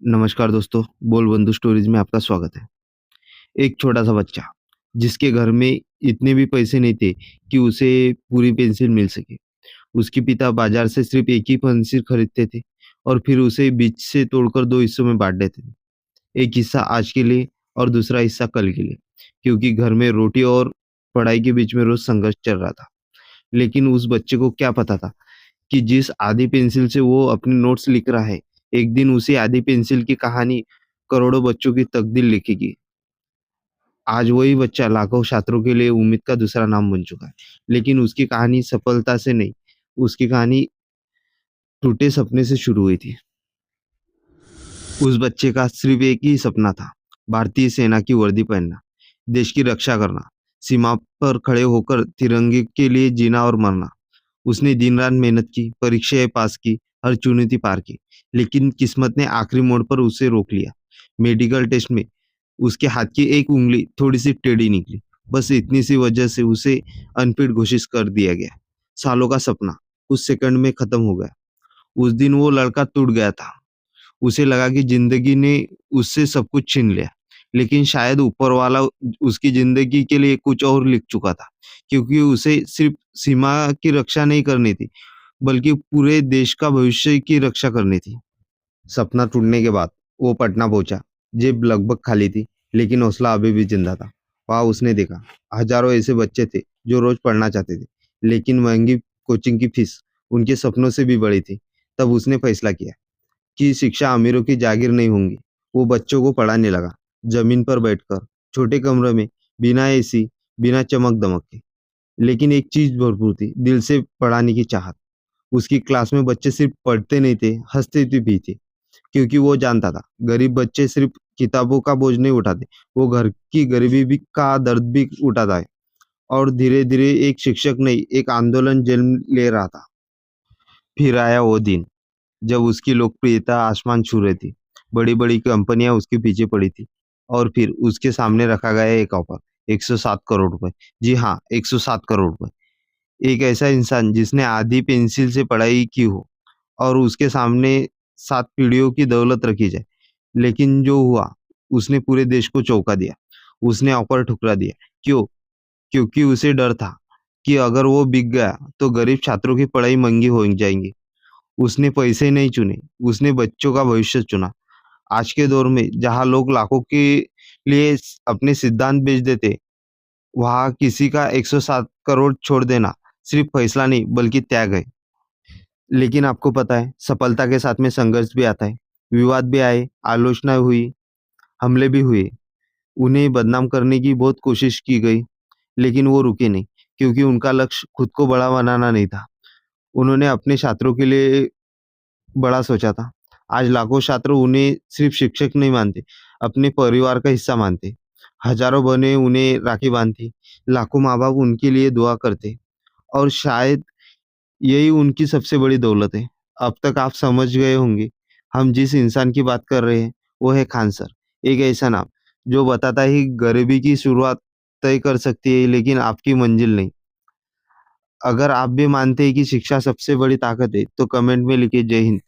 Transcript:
नमस्कार दोस्तों, बोल बंधु स्टोरीज में आपका स्वागत है। एक छोटा-सा बच्चा, जिसके घर में इतने भी पैसे नहीं थे कि उसे पूरी पेंसिल मिल सके। उसके पिता बाजार से सिर्फ एक ही पेंसिल खरीदते थे और फिर उसे बीच से तोड़कर 2 हिस्सों में बाँट देते थे। एक हिस्सा आज के लिए और दूसरा हिस्सा कल के लिए, क्योंकि घर में रोटी और पढ़ाई के बीच में रोज़ संघर्ष चल रहा था। लेकिन उस बच्चे को क्या पता था कि जिस आधी पेंसिल से वो अपने नोट्स लिख रहा है, एक दिन उसी आधी पेंसिल की कहानी करोड़ों बच्चों की तकदीर लिखेगी। आज वही बच्चा लाखों छात्रों के लिए उम्मीद का दूसरा नाम बन चुका है। लेकिन उसकी कहानी सफलता से नहीं, उसकी कहानी टूटे सपने से शुरू हुई थी। उस बच्चे का सिर्फ एक ही सपना था, भारतीय सेना की वर्दी पहनना, देश की रक्षा करना, सीमा पर खड़े होकर तिरंगे के लिए जीना और मरना। उसने दिन-रात मेहनत की, परीक्षाएँ पास की, हर चुनौती पार की, लेकिन किस्मत ने आखिरी मोड़ पर उसे रोक लिया। मेडिकल टेस्ट में उसके हाथ की एक उँगली थोड़ी-सी टेढ़ी निकली। बस इतनी सी वजह से उसे अनफिट घोषित कर दिया गया। सालों का सपना कुछ सेकंड में खत्म हो गया। उस दिन वो लड़का टूट गया था। उसे लगा कि ज़िंदगी ने उससे सब कुछ छीन लिया। लेकिन शायद ऊपर वाला उसकी ज़िंदगी के लिए कुछ और लिख चुका था, क्योंकि उसे सिर्फ़ सीमा की रक्षा नहीं करनी थी, बल्कि पूरे देश का भविष्य की रक्षा करनी थी। सपना टूटने के बाद वो पटना पहुंचा। जेब लगभग खाली थी, लेकिन हौसला अभी भी जिंदा था। वहां उसने देखा हजारों ऐसे बच्चे थे जो रोज पढ़ना चाहते थे, लेकिन महंगी कोचिंग की फीस उनके सपनों से भी बड़ी थी। तब उसने फैसला किया कि शिक्षा अमीरों की जागीर नहीं होंगी। वो बच्चों को पढ़ाने लगा, जमीन पर बैठकर, छोटे कमरे में, बिना एसी, बिना चमक दमक के। लेकिन एक चीज भरपूर थी, दिल से पढ़ाने की चाहत। उसकी क्लास में बच्चे सिर्फ पढ़ते नहीं थे, हंसते भी थे, क्योंकि वो जानता था गरीब बच्चे सिर्फ किताबों का बोझ नहीं उठाते, वो घर की गरीबी भी का दर्द भी उठाता है। और धीरे धीरे एक शिक्षक नहीं, एक आंदोलन जन्म ले रहा था। फिर आया वो दिन जब उसकी लोकप्रियता आसमान छू रही थी। बड़ी बड़ी कंपनियां उसके पीछे पड़ी थी और फिर उसके सामने रखा गया एक ऑफर, 107 करोड़ रुपए। जी हाँ, 107 करोड़ रुपए। एक ऐसा इंसान जिसने आधी पेंसिल से पढ़ाई की हो और उसके सामने 7 पीढ़ियों की दौलत रखी जाए। लेकिन जो हुआ, उसने पूरे देश को चौंका दिया। उसने ऑफ़र ठुकरा दिया। क्यों? क्योंकि उसे डर था कि अगर वो बिक गया, तो गरीब छात्रों की पढ़ाई महँगी हो जाएँगी। उसने पैसे नहीं चुने, उसने बच्चों का भविष्य चुना। आज के दौर में जहाँ लोग लाखों के लिए अपने सिद्धांत बेच देते, वहाँ किसी का 107 करोड़ छोड़ देना सिर्फ़ फैसला नहीं, बल्कि त्याग है। लेकिन आपको पता है, सफलता के साथ में संघर्ष भी आता है। विवाद भी आए, आलोचना हुई, हमले भी हुए। उन्हें बदनाम करने की बहुत कोशिश की गई, लेकिन वो रुके नहीं, क्योंकि उनका लक्ष्य खुद को बड़ा बनाना नहीं था। उन्होंने अपने छात्रों के लिए बड़ा सोचा था। आज लाखों छात्र उन्हें सिर्फ शिक्षक नहीं मानते, अपने परिवार का हिस्सा मानते। हजारों बहनें उन्हें राखी बांधती, लाखों माँ-बाप उनके लिए दुआ करते और शायद यही उनकी सबसे बड़ी दौलत है। अब तक आप समझ गए होंगे, हम जिस इंसान की बात कर रहे हैं, वो है खान सर। एक ऐसा नाम, जो बताता है कि गरीबी की शुरुआत तय कर सकती है, लेकिन आपकी मंजिल नहीं। अगर आप भी मानते हैं कि शिक्षा सबसे बड़ी ताकत है, तो कमेंट में लिखिए जय हिंद।